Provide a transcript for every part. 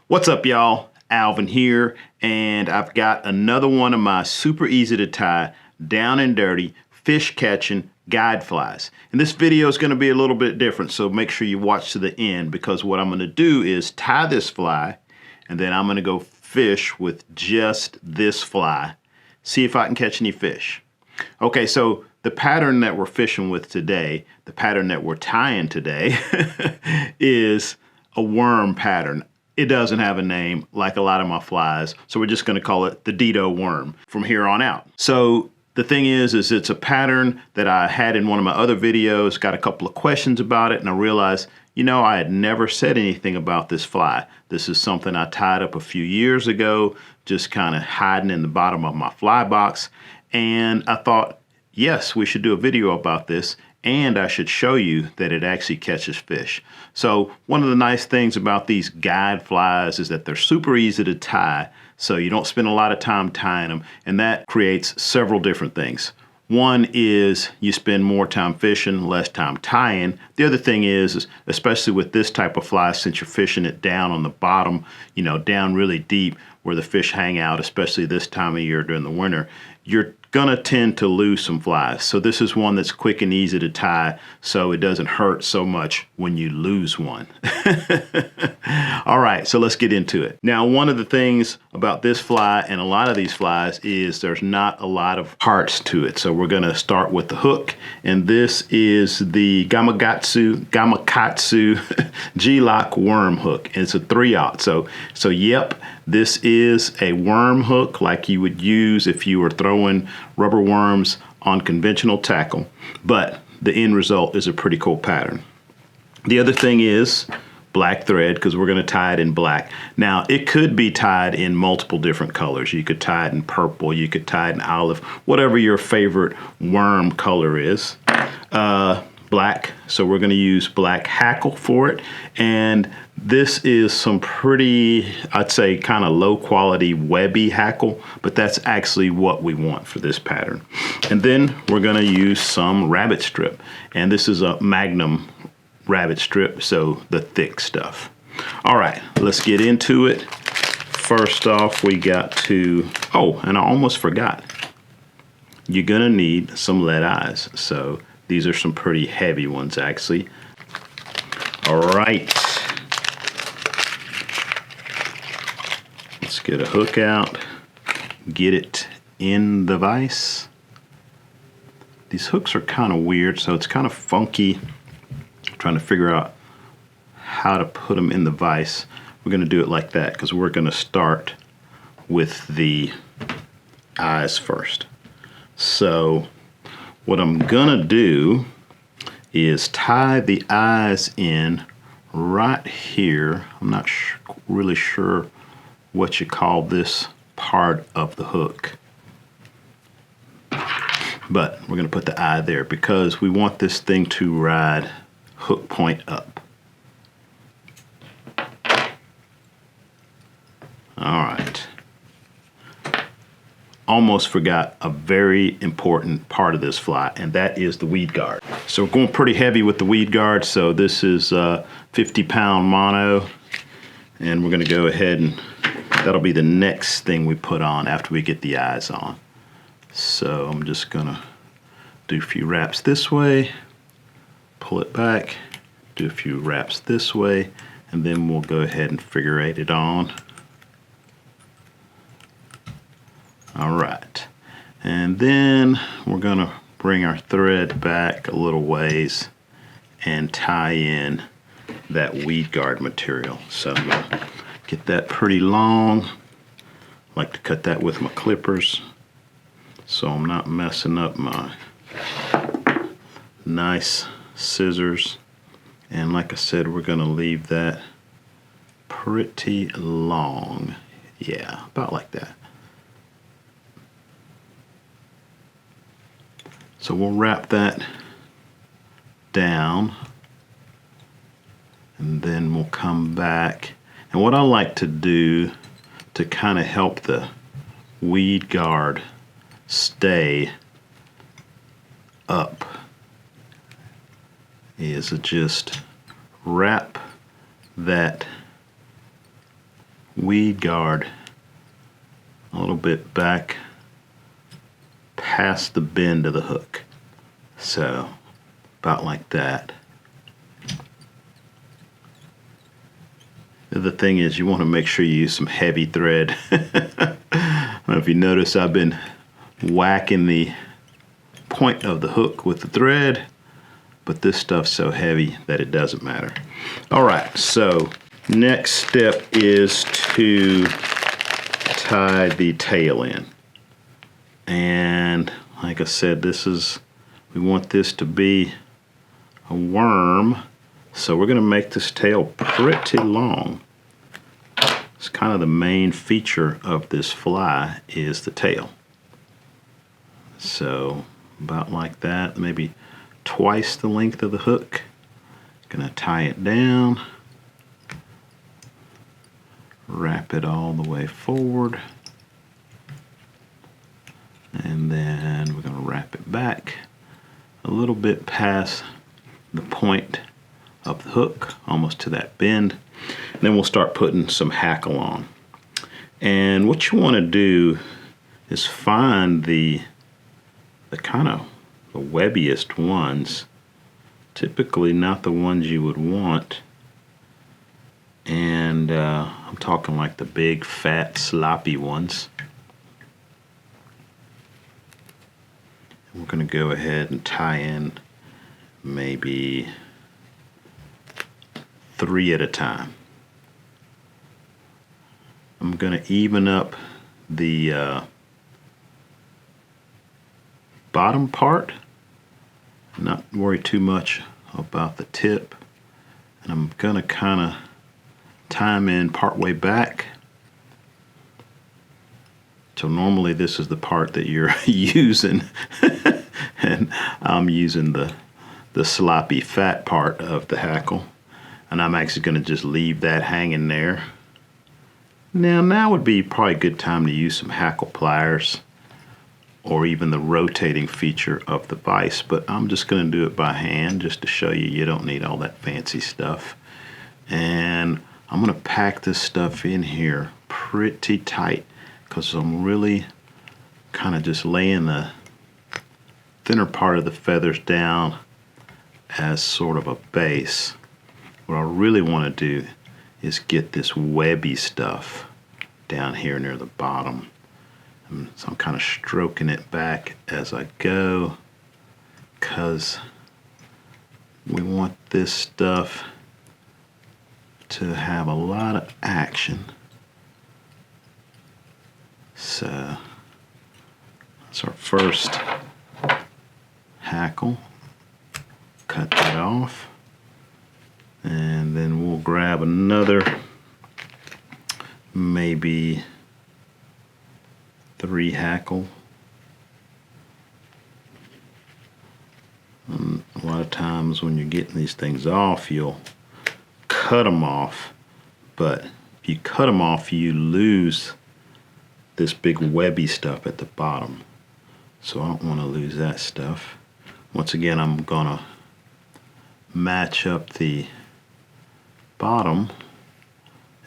What's up, y'all? Alvin here, and I've got another one of my super easy to tie, down and dirty, fish catching guide flies. And this video is going to be a little bit different, so make sure you watch to the end, because what I'm going to do is tie this fly, and then I'm going to go fish with just this fly, see if I can catch any fish. Okay, so the pattern that we're fishing with today, the pattern that we're tying today, is a worm pattern. It doesn't have a name like a lot of my flies, so we're just going to call it the Dedeaux worm from here on out. So the thing is it's a pattern that I had in one of my other videos, got a couple of questions about it, and I realized, you know, I had never said anything about this fly. This is something I tied up a few years ago, just kind of hiding in the bottom of my fly box, and I thought, yes, we should do a video about this, and I should show you that it actually catches fish. So one of the nice things about these guide flies is that they're super easy to tie, so you don't spend a lot of time tying them, and that creates several different things. One is you spend more time fishing, less time tying. The other thing is, especially with this type of fly, since you're fishing it down on the bottom, you know, down really deep where the fish hang out, especially this time of year during the winter, you're gonna tend to lose some flies. So this is one that's quick and easy to tie, so it doesn't hurt so much when you lose one. All right, so let's get into it. Now, one of the things about this fly and a lot of these flies is there's not a lot of parts to it. So we're gonna start with the hook, and this is the Gamakatsu G-Lock worm hook. And it's a 3/0. So yep, this is a worm hook like you would use if you were throwing rubber worms on conventional tackle, but the end result is a pretty cool pattern. The other thing is black thread, because we're going to tie it in black. Now, it could be tied in multiple different colors. You could tie it in purple, you could tie it in olive, whatever your favorite worm color is. Black, so we're going to use black hackle for it, and this is some pretty, I'd say, kind of low quality webby hackle, but that's actually what we want for this pattern. And then we're going to use some rabbit strip, and this is a Magnum rabbit strip, so the thick stuff. All right, let's get into it. First off, we got to, oh, and I almost forgot, you're going to need some lead eyes. So these are some pretty heavy ones, actually. All right. Let's get a hook out, get it in the vise. These hooks are kind of weird, so it's kind of funky. I'm trying to figure out how to put them in the vise. We're going to do it like that because we're going to start with the eyes first. So what I'm gonna do is tie the eyes in right here. I'm not really sure what you call this part of the hook, but we're gonna put the eye there because we want this thing to ride hook point up. All right. Almost forgot a very important part of this fly, and that is the weed guard. So we're going pretty heavy with the weed guard. So this is 50-pound mono, and we're going to go ahead and that'll be the next thing we put on after we get the eyes on. So I'm just going to do a few wraps this way, pull it back, do a few wraps this way, and then we'll go ahead and figure eight it on. All right, and then we're gonna bring our thread back a little ways and tie in that weed guard material. So I'm gonna get that pretty long. I like to cut that with my clippers so I'm not messing up my nice scissors. And like I said, we're gonna leave that pretty long. Yeah, about like that. So we'll wrap that down, and then we'll come back. And what I like to do to kind of help the weed guard stay up is just wrap that weed guard a little bit back past the bend of the hook. So about like that. The thing is, you want to make sure you use some heavy thread. I don't know if you notice, I've been whacking the point of the hook with the thread, but this stuff's so heavy that it doesn't matter. All right, so next step is to tie the tail in. And like I said, we want this to be a worm. So we're going to make this tail pretty long. It's kind of the main feature of this fly is the tail. So about like that, maybe twice the length of the hook. Going to tie it down, wrap it all the way forward, and then we're going to wrap it back a little bit past the point of the hook, almost to that bend. And then we'll start putting some hackle on. And what you want to do is find the kind of the webbiest ones, typically not the ones you would want. And I'm talking like the big, fat, sloppy ones. And we're going to go ahead and tie in maybe 3 at a time. I'm going to even up the bottom part, not worry too much about the tip, and I'm going to kind of tie them in part way back. So normally this is the part that you're using, and I'm using the sloppy fat part of the hackle. And I'm actually going to just leave that hanging there. Now would be probably a good time to use some hackle pliers or even the rotating feature of the vise, but I'm just going to do it by hand just to show you don't need all that fancy stuff. And I'm going to pack this stuff in here pretty tight because I'm really kind of just laying the thinner part of the feathers down as sort of a base. What I really want to do is get this webby stuff down here near the bottom. And so I'm kind of stroking it back as I go because we want this stuff to have a lot of action. So that's our first hackle. Cut that off. And then we'll grab another, maybe 3 hackle. A lot of times when you're getting these things off, you'll cut them off. But if you cut them off, you lose this big webby stuff at the bottom. So I don't want to lose that stuff. Once again, I'm going to match up the bottom,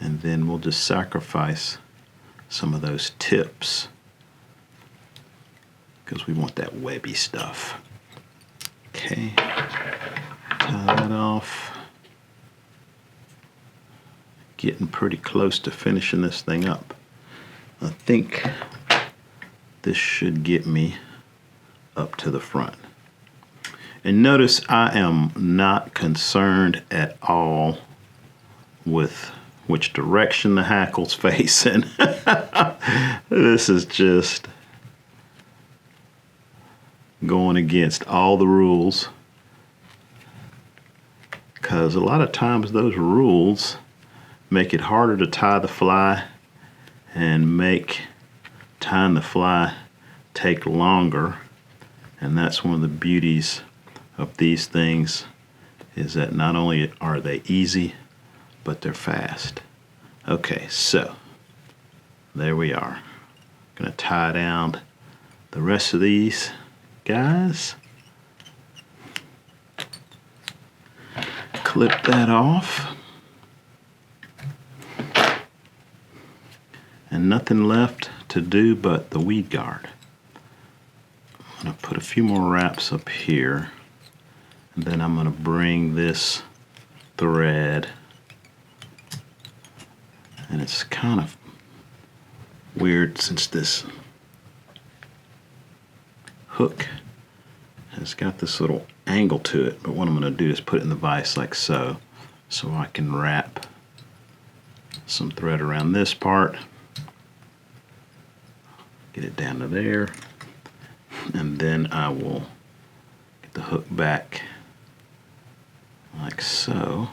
and then we'll just sacrifice some of those tips because we want that webby stuff. Okay, tie that off. Getting pretty close to finishing this thing up. I think this should get me up to the front. And notice I am not concerned at all with which direction the hackle's facing. This is just going against all the rules, because a lot of times those rules make it harder to tie the fly and make tying the fly take longer. And that's one of the beauties of these things, is that not only are they easy, but they're fast. Okay, so there we are. Gonna tie down the rest of these guys. Clip that off. And nothing left to do but the weed guard. I'm going to put a few more wraps up here, and then I'm going to bring this thread, and it's kind of weird since this hook has got this little angle to it, but what I'm going to do is put it in the vise like so I can wrap some thread around this part, get it down to there, and then I will get the hook back like so.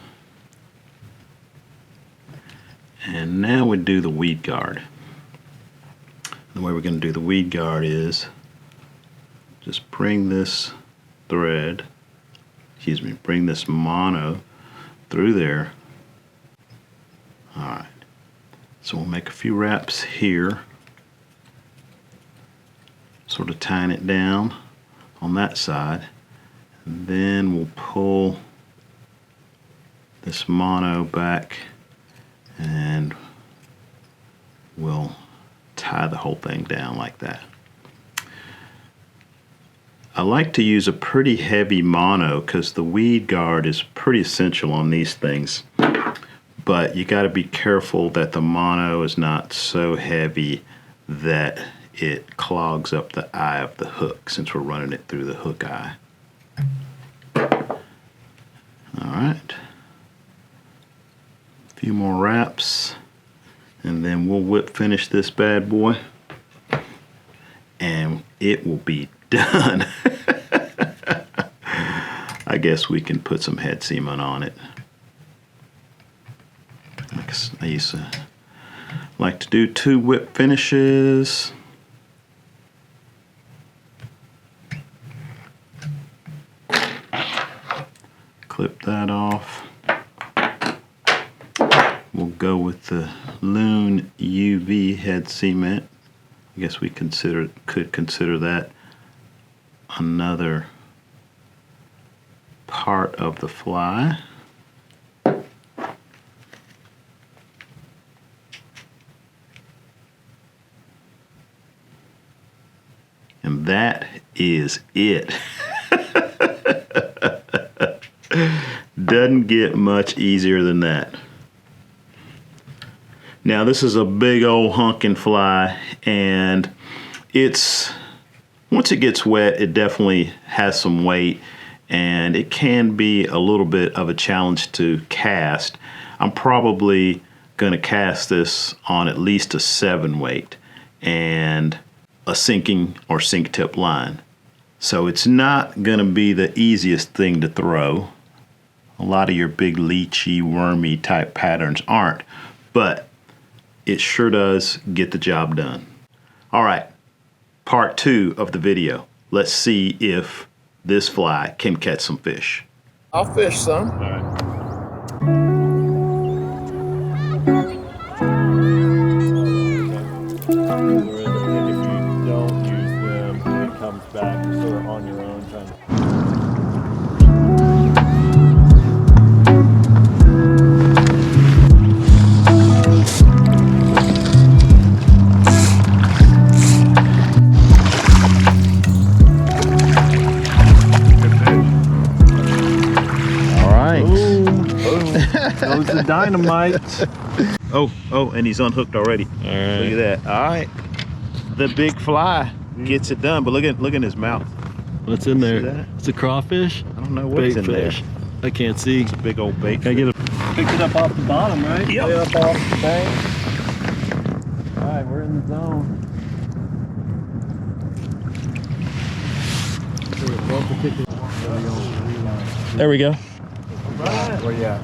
And now we do the weed guard. The way we're going to do the weed guard is just bring this thread, bring this mono through there. Alright, so we'll make a few wraps here, sort of tying it down on that side, and then we'll pull this mono back and we'll tie the whole thing down like that. I like to use a pretty heavy mono because the weed guard is pretty essential on these things, but you got to be careful that the mono is not so heavy that it clogs up the eye of the hook, since we're running it through the hook eye. Alright, a few more wraps, and then we'll whip finish this bad boy, and it will be done. I guess we can put some head seaman on it. I used to like to do 2 whip finishes. Clip that off. We'll go with the Loon UV head cement. I guess we could consider that another part of the fly. And that is it. Doesn't get much easier than that. Now this is a big old hunkin' fly, and once it gets wet, it definitely has some weight, and it can be a little bit of a challenge to cast. I'm probably going to cast this on at least a 7 weight and a sinking or sink tip line. So it's not going to be the easiest thing to throw. A lot of your big leechy, wormy type patterns aren't, but it sure does get the job done. All right, part 2 of the video. Let's see if this fly can catch some fish. I'll fish some. All right. If you don't use them, it comes back. You're sort of on your own trying to. Goes the dynamite. Oh, and he's unhooked already. All right. Look at that. All right. The big fly gets it done, but look at his mouth. What's in there? that? It's a crawfish? I don't know what's in there. I can't see. It's a big old bait. Can I get it? Picked it up off the bottom, right? Yep. Way up off the bank. All right, we're in the zone. There we go. Right. Where you at?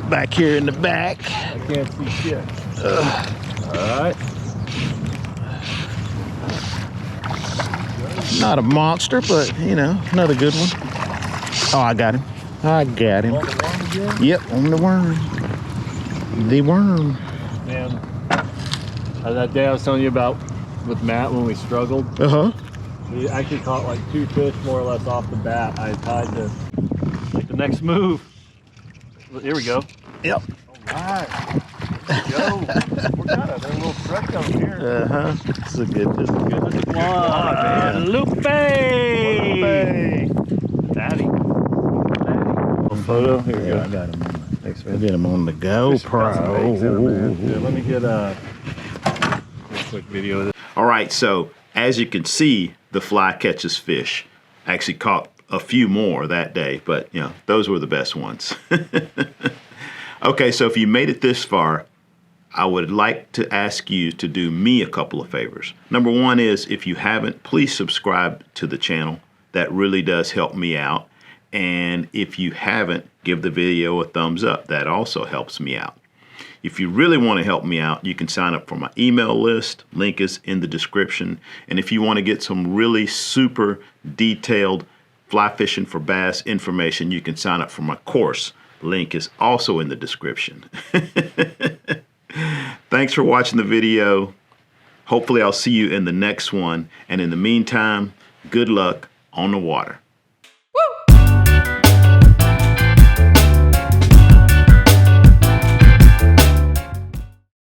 Back here in the back. I can't see shit. All right. Not a monster, but you know, another good one. Oh, I got him. I got him. On the worm again? Yep, on the worm. The worm. Man, that day I was telling you about with Matt when we struggled. Uh-huh. We actually caught like 2 fish more or less off the bat. I tied to like the next move. Here we go. Yep. All right. There we go. We're kind of a little stretch over here. This is a good, this is a good. Good man. Lupe! Daddy. Photo. Here we go. I got him. Thanks, man. Get him on the GoPro. Yeah, let me get a quick video of this. All right, so as you can see, the fly catches fish. I actually caught a few more that day, but you know, those were the best ones. Okay, so if you made it this far, I would like to ask you to do me a couple of favors. Number one is, if you haven't, please subscribe to the channel. That really does help me out. And if you haven't, give the video a thumbs up. That also helps me out. If you really want to help me out, you can sign up for my email list. Link is in the description. And if you want to get some really super detailed fly fishing for bass information, you can sign up for my course. Link is also in the description. Thanks for watching the video. Hopefully I'll see you in the next one. And in the meantime, good luck on the water.